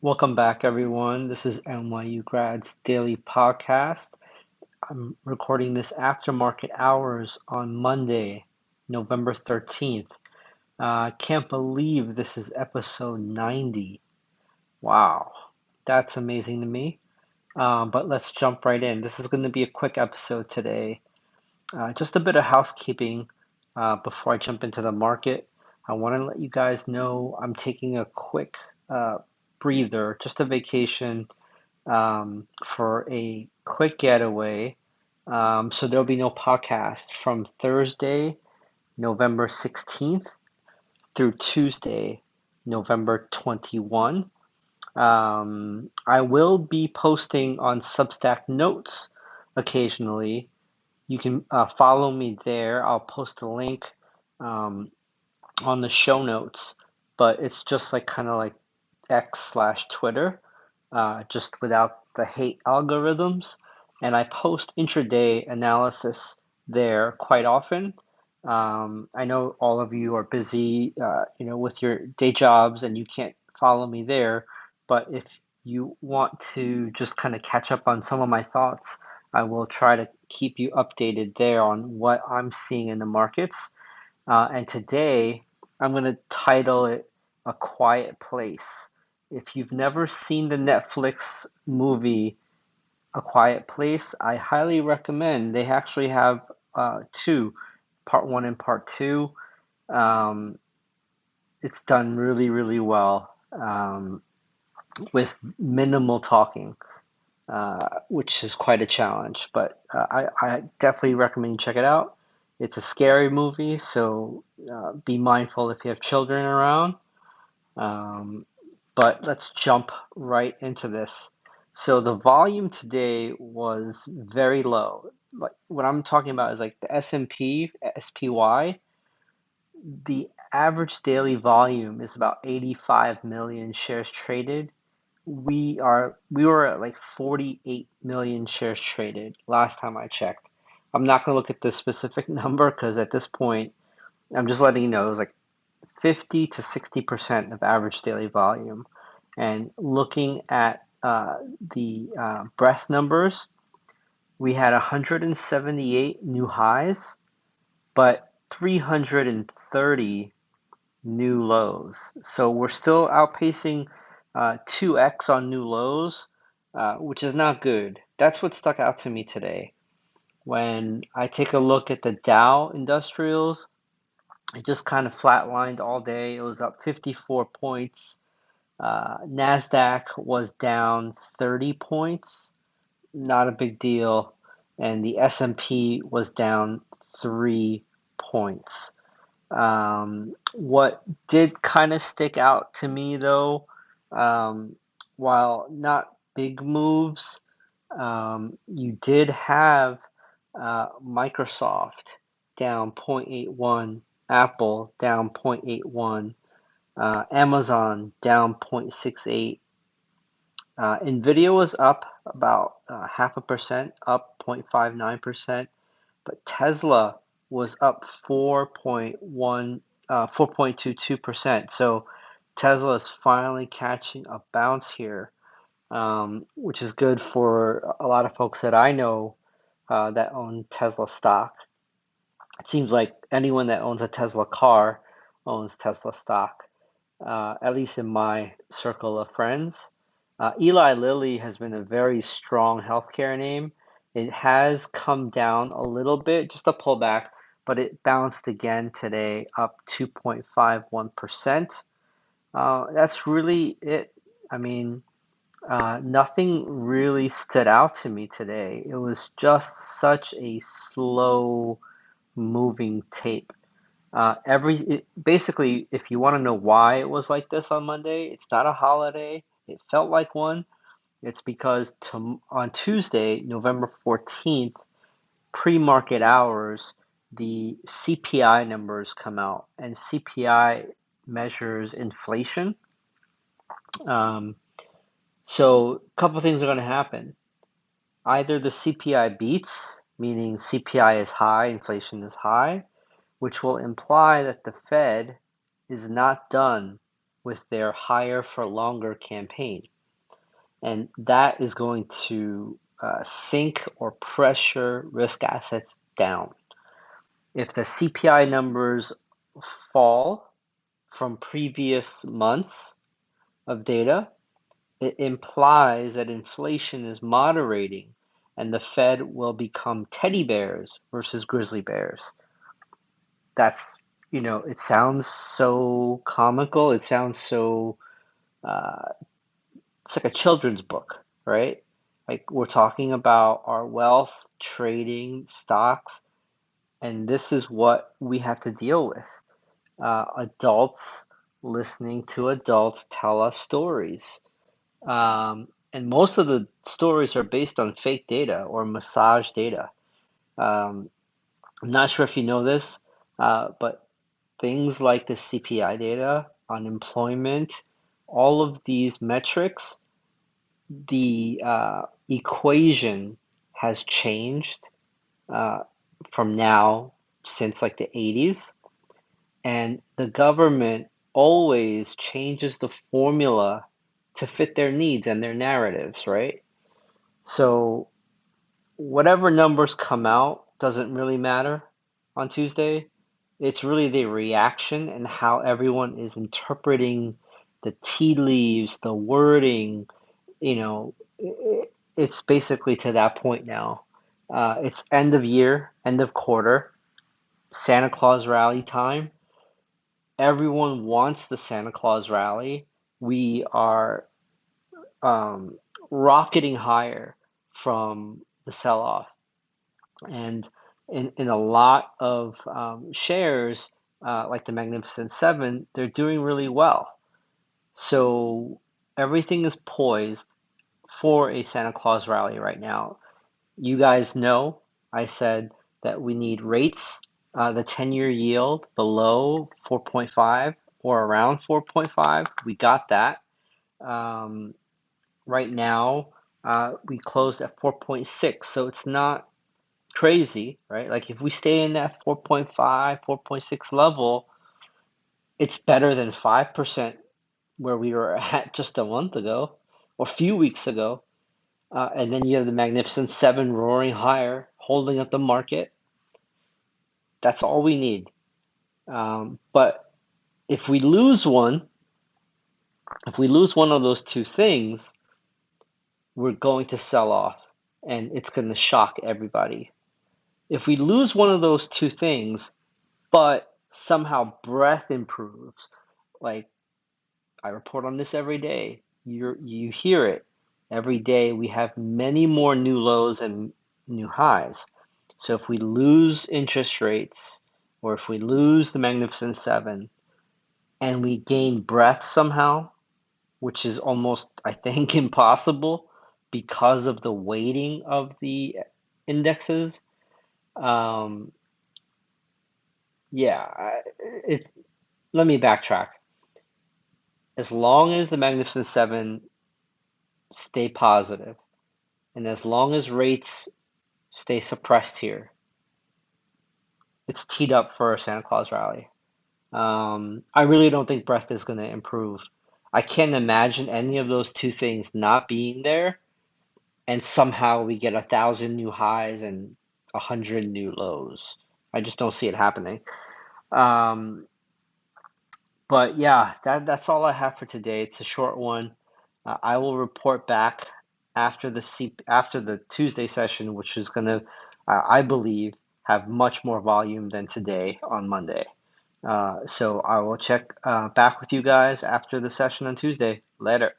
Welcome back, everyone. This is NYU Grad's Daily Podcast. I'm recording this after market hours on Monday, November 13th. Can't believe this is episode 90. Wow, that's amazing to me. But let's jump right in. This is going to be a quick episode today. Just a bit of housekeeping before I jump into the market. I want to let you guys know I'm taking a quick breather, just a vacation for a quick getaway. So there'll be no podcast from Thursday, November 16th through Tuesday, November 21. I will be posting on Substack Notes occasionally. You can follow me there. I'll post a link um, on the show notes, but it's just like kind of like X/Twitter, just without the hate algorithms. And I post intraday analysis there quite often. I know all of you are busy, with your day jobs, and you can't follow me there. But if you want to just kind of catch up on some of my thoughts, I will try to keep you updated there on what I'm seeing in the markets. And today, I'm going to title it A Quiet Place. If you've never seen the Netflix movie A Quiet Place, I highly recommend. They actually have two, part one and part two. Um, it's done really, really well with minimal talking, which is quite a challenge. But I definitely recommend you check it out. It's a scary movie, so be mindful if you have children around. Um, but let's jump right into this. So the volume today was very low. Like what I'm talking about is like the S&P, SPY, the average daily volume is about 85 million shares traded. We were at like 48 million shares traded last time I checked. I'm not going to look at the specific number because at this point I'm just letting you know it was like 50 to 60% of average daily volume. And looking at the breadth numbers, we had 178 new highs, but 330 new lows. So we're still outpacing 2x on new lows, which is not good. That's what stuck out to me today. When I take a look at the Dow Industrials, it just kind of flatlined all day. It was up 54 points. NASDAQ was down 30 points, not a big deal. And the S&P was down 3 points. What did kind of stick out to me though, um, while not big moves, you did have Microsoft down 0.81, Apple down 0.81, Amazon down 0.68. Nvidia was up about 0.5%, up 0.59%, but Tesla was up 4.22%. So Tesla is finally catching a bounce here, which is good for a lot of folks that I know that own Tesla stock. It seems like anyone that owns a Tesla car owns Tesla stock, at least in my circle of friends. Eli Lilly has been a very strong healthcare name. It has come down a little bit, just a pullback, but it bounced again today, up 2.51%. That's really it. I mean, nothing really stood out to me today. It was just such a slow moving tape. Basically, if you want to know why it was like this on Monday, it's not a holiday. It felt like one. It's because on Tuesday, November 14th, pre-market hours, the CPI numbers come out, and CPI measures inflation. Um, so a couple things are going to happen. Either the CPI beats, meaning CPI is high, inflation is high, which will imply that the Fed is not done with their higher for longer campaign. and that is going to sink or pressure risk assets down. If the CPI numbers fall from previous months of data, it implies that inflation is moderating and the Fed will become teddy bears versus grizzly bears. That's, it sounds so comical. It sounds so, uh, it's like a children's book, right? Like we're talking about our wealth, trading, stocks, and this is what we have to deal with. Adults listening to adults tell us stories. And most of the stories are based on fake data or massage data. Um, I'm not sure if you know this, but things like the CPI data, unemployment, all of these metrics, the equation has changed uh, from now since like the 80s, and the government always changes the formula to fit their needs and their narratives, right? So whatever numbers come out doesn't really matter on Tuesday. It's really the reaction and how everyone is interpreting the tea leaves, the wording, it's basically to that point now. It's end of year, end of quarter, Santa Claus rally time. Everyone wants the Santa Claus rally. We are um, rocketing higher from the sell-off. And in a lot of shares, like the Magnificent Seven, they're doing really well. So everything is poised for a Santa Claus rally right now. You guys know I said that we need rates, the 10-year yield below 4.5 or around 4.5. We got that. Um, right now, we closed at 4.6, so it's not crazy, right? Like if we stay in that 4.5, 4.6 level, it's better than 5% where we were at just a month ago or a few weeks ago. And then you have the Magnificent Seven roaring higher, holding up the market. That's all we need. But if we lose one, if we lose one of those two things, we're going to sell off and it's going to shock everybody. If we lose one of those two things, but somehow breadth improves, like I report on this every day, you hear it. Every day we have many more new lows and new highs. So if we lose interest rates, or if we lose the Magnificent Seven, and we gain breadth somehow, which is almost, I think, impossible because of the weighting of the indexes. Um, yeah, it's, let me backtrack. As long as the Magnificent Seven stay positive, and as long as rates stay suppressed here, it's teed up for a Santa Claus rally. I really don't think breadth is going to improve. I can't imagine any of those two things not being there, and somehow we get 1,000 new highs and 100 new lows. I just don't see it happening. Um, but yeah, that's all I have for today. It's a short one. I will report back after the Tuesday session, which is going to, I believe, have much more volume than today on Monday. So I will check back with you guys after the session on Tuesday. Later.